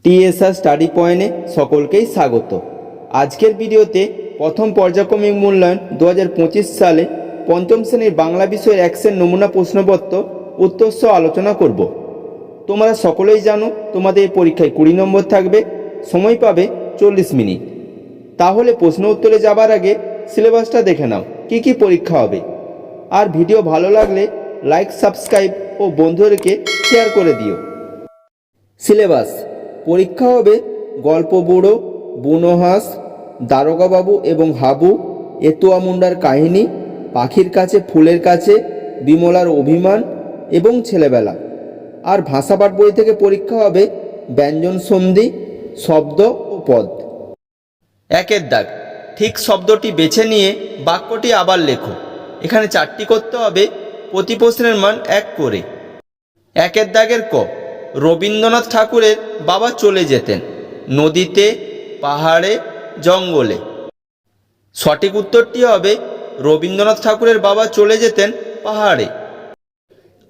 TSR study পয়েন্টে সকলকেই স্বাগত। আজকের ভিডিওতে প্রথম পর্যায়ক্রমিক মূল্যায়ন 2025 সালে পঞ্চম শ্রেণীর বাংলা বিষয়ের অ্যাকশন নমুনা প্রশ্নপত্র উত্তর সহ আলোচনা করব। তোমরা সকলেই জানো তোমাদের এই পরীক্ষায় 20 নম্বর থাকবে, সময় পাবে 40 মিনিট। তাহলে প্রশ্ন উত্তরে যাবার আগে সিলেবাসটা দেখে নাও কি কি পরীক্ষা হবে। আর ভিডিও ভালো লাগলে লাইক, সাবস্ক্রাইব ও বন্ধুদেরকে শেয়ার করে দিও। সিলেবাস: পরীক্ষা হবে গল্প বুড়ো, বুনো হাঁস, দারোগাবাবু এবং হাবু, এতুয়া মুন্ডার কাহিনী, পাখির কাছে ফুলের কাছে, বিমলার অভিমান এবং ছেলেবেলা। আর ভাষাপাঠ বই থেকে পরীক্ষা হবে ব্যঞ্জন সন্ধি, শব্দ ও পদ। একের দাগ: ঠিক শব্দটি বেছে নিয়ে বাক্যটি আবার লেখো। এখানে 4টি করতে হবে, প্রতি প্রশ্নের মান 1 করে। একের দাগের ক: রবীন্দ্রনাথ ঠাকুরের বাবা চলে যেতেন নদীতে, পাহাড়ে, জঙ্গলে। সঠিক উত্তরটি হবে রবীন্দ্রনাথ ঠাকুরের বাবা চলে যেতেন পাহাড়ে।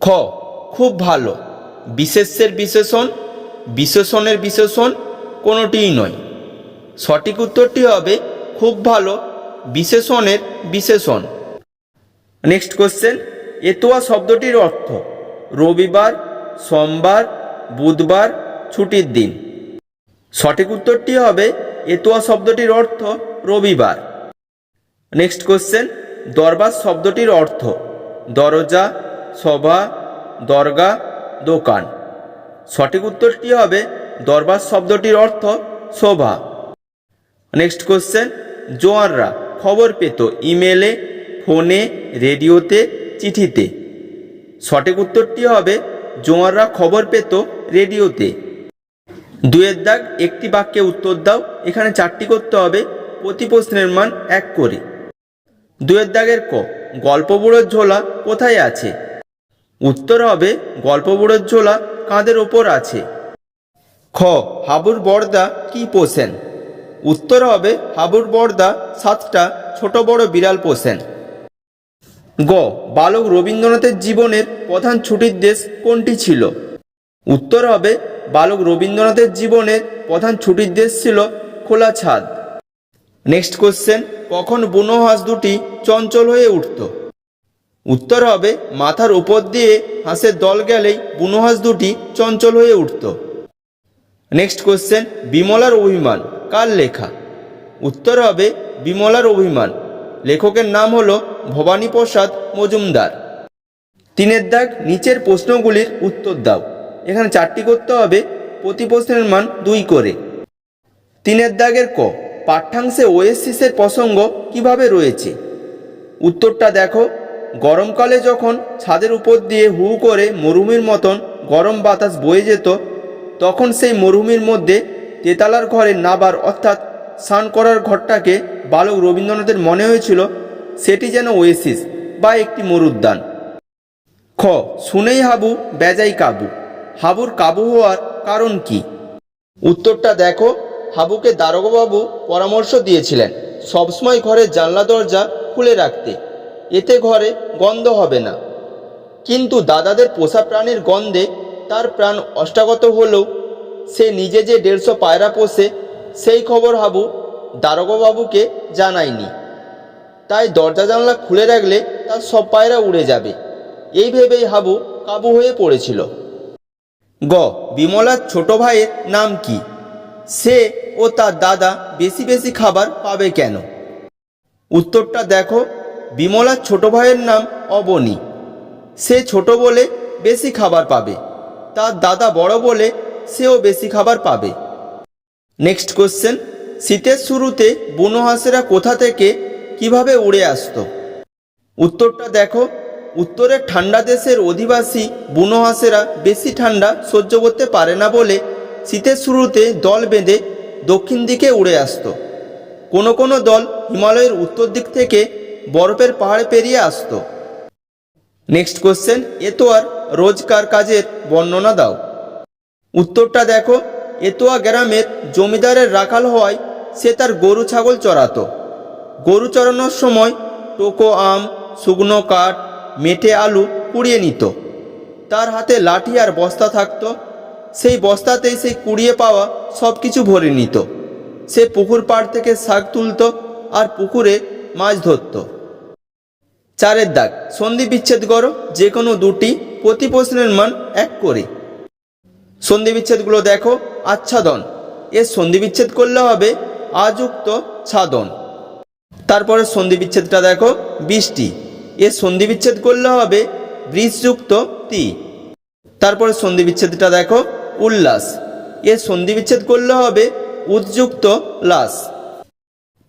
খ: খুব ভালো। বিশেষ্যের বিশেষণ, বিশেষণের বিশেষণ কোনোটিই নয়। সঠিক উত্তরটি হবে খুব ভালো বিশেষণের বিশেষণ। নেক্সট কোশ্চেন: এতোয়া শব্দটির অর্থ রবিবার, সোমবার, বুধবার, ছুটির দিন। সঠিক উত্তরটি হবে এতোয়া শব্দটির অর্থ রবিবার। নেক্সট কোশ্চেন: দরবার শব্দটির অর্থ দরজা, সভা, দরগা, দোকান। সঠিক উত্তরটি হবে দরবার শব্দটির অর্থ সভা। নেক্সট কোশ্চেন: জোয়াররা খবর পেত ইমেলে, ফোনে, রেডিওতে, চিঠিতে। সঠিক উত্তরটি হবে জোয়াররা খবর পেত রেডিওতে। 2এর দাগ: একটি বাক্যে উত্তর দাও। এখানে 4টি করতে হবে, প্রতি প্রশ্নের মান 1 করে। 2এর দাগের ক: গল্প বুড়োর ঝোলা কোথায় আছে? উত্তর হবে গল্প বুড়োর ঝোলা কাঁধের ওপর আছে। খ: হাবুর বড়দা কি পোষেন? উত্তর হবে হাবুর বড়দা 7টা ছোট বড় বিড়াল পোষেন। গ: বালক রবীন্দ্রনাথের জীবনের প্রধান ছুটির দেশ কোনটি ছিল? উত্তর হবে বালক রবীন্দ্রনাথের জীবনের প্রধান ছুটির দেশ ছিল খোলা ছাদ। নেক্সট কোশ্চেন: কখন বুনো হাঁস দুটি চঞ্চল হয়ে উঠত? উত্তর হবে মাথার উপর দিয়ে হাঁসের দল গেলেই বুনো হাঁস দুটি চঞ্চল হয়ে উঠত। নেক্সট কোশ্চেন: বিমলার অভিমান কার লেখা? উত্তর হবে বিমলার অভিমান লেখকের নাম হলো ভবানীপ্রসাদ মজুমদার। 3এর দাগ: নিচের প্রশ্নগুলির উত্তর দাও। এখানে 4টি করতে হবে, প্রতি প্রশ্নের মান 2 করে। 3এর দাগের ক: পাঠ্যাংশে ওয়েসিসের প্রসঙ্গ কিভাবে রয়েছে? উত্তরটা দেখো। গরমকালে যখন ছাদের উপর দিয়ে হু করে মরুভূমির মতন গরম বাতাস বয়ে যেত, তখন সেই মরুভূমির মধ্যে তেতালার ঘরে নাবার অর্থাৎ স্নান করার ঘরটাকে বালক রবীন্দ্রনাথের মনে হয়েছিল সেটি যেন ওয়েসিস বা একটি মরুদ্যান। খ: শুনেই হাবু বেজাই কাবু। হাবুর কাবু হওয়ার কারণ কি? উত্তরটা দেখো। হাবুকে দারোগাবাবু পরামর্শ দিয়েছিলেন সবসময় ঘরের জানলা দরজা খুলে রাখতে, এতে ঘরে গন্ধ হবে না। কিন্তু দাদাদের পোষা প্রাণীর গন্ধে তার প্রাণ অষ্টাগত হলেও সে নিজে যে 150 পায়রা পোষে সেই খবর হাবু দারোগাবাবুকে জানায়নি। তাই দরজা জানলা খুলে রাখলে তার সব পায়রা উড়ে যাবে, এই ভেবেই হাবু কাবু হয়ে পড়েছিল। গ: বিমলার ছোট ভাইয়ের নাম কি? সে ও তার দাদা বেশি বেশি খাবার পাবে কেন? উত্তরটা দেখো। বিমলার ছোট ভাইয়ের নাম অবনী। সে ছোট বলে বেশি খাবার পাবে, তার দাদা বড় বলে সেও বেশি খাবার পাবে। নেক্সট কোশ্চেন: শীতের শুরুতে বুনো হাঁসেরা কোথা থেকে কিভাবে উড়ে আসতো? উত্তরটা দেখো। উত্তরের ঠান্ডা দেশের অধিবাসী বুনো হাঁসেরা বেশি ঠান্ডা সহ্য করতে পারে না বলে শীতের শুরুতে দল বেঁধে দক্ষিণ দিকে উড়ে আসতো। কোনো কোনো দল হিমালয়ের উত্তর দিক থেকে বরফের পাহাড়ে পেরিয়ে আসতো। নেক্সট কোশ্চেন: এতোয়ার রোজকার কাজের বর্ণনা দাও। উত্তরটা দেখো। এতোয়া গ্রামের জমিদারের রাখাল হওয়ায় সে তার গরু ছাগল চড়াতো। গরু চড়ানোর সময় টোকো আম, শুকনো কাঠ, মেঠে আলু কুড়িয়ে নিত। তার হাতে লাঠি আর বস্তা থাকতো। সেই বস্তাতেই সেই কুড়িয়ে পাওয়া সব কিছু ভরে নিত। সে পুকুর পাড় থেকে শাক তুলত আর পুকুরে মাছ ধরত। 4 দাগ, সন্ধি বিচ্ছেদ করো যে কোনো দুটি, প্রতি প্রশ্নের মান 1 করে। সন্ধি বিচ্ছেদগুলো দেখো। আচ্ছাদন, এর সন্ধি বিচ্ছেদ করলে হবে আযুক্ত ছাদন। তারপরে সন্ধি বিচ্ছেদটা দেখো। বৃষ্টি, এর সন্ধি বিচ্ছেদ করলে হবে বৃষযুক্ত তি। তারপরে সন্ধি বিচ্ছেদটা দেখো। উল্লাস, এর সন্ধি বিচ্ছেদ করলে হবে উদ্যুক্ত লাস।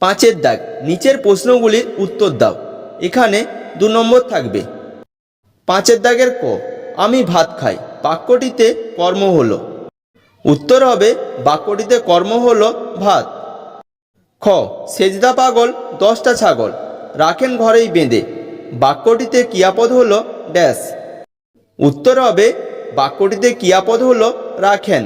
5 দাগ, নিচের প্রশ্নগুলির উত্তর দাও। এখানে 2 নম্বর থাকবে। 5 দাগের ক, আমি ভাত খাই বাক্যটিতে কর্ম হলো। উত্তর হবে বাক্যটিতে কর্ম হলো ভাত। খ, সেজদা পাগল 10টা ছাগল রাখেন ঘরেই বেঁধে, বাক্যটিতে ক্রিয়াপদ হলো ড্যাশ। উত্তর হবে বাক্যটিতে ক্রিয়াপদ হলো রাখেন।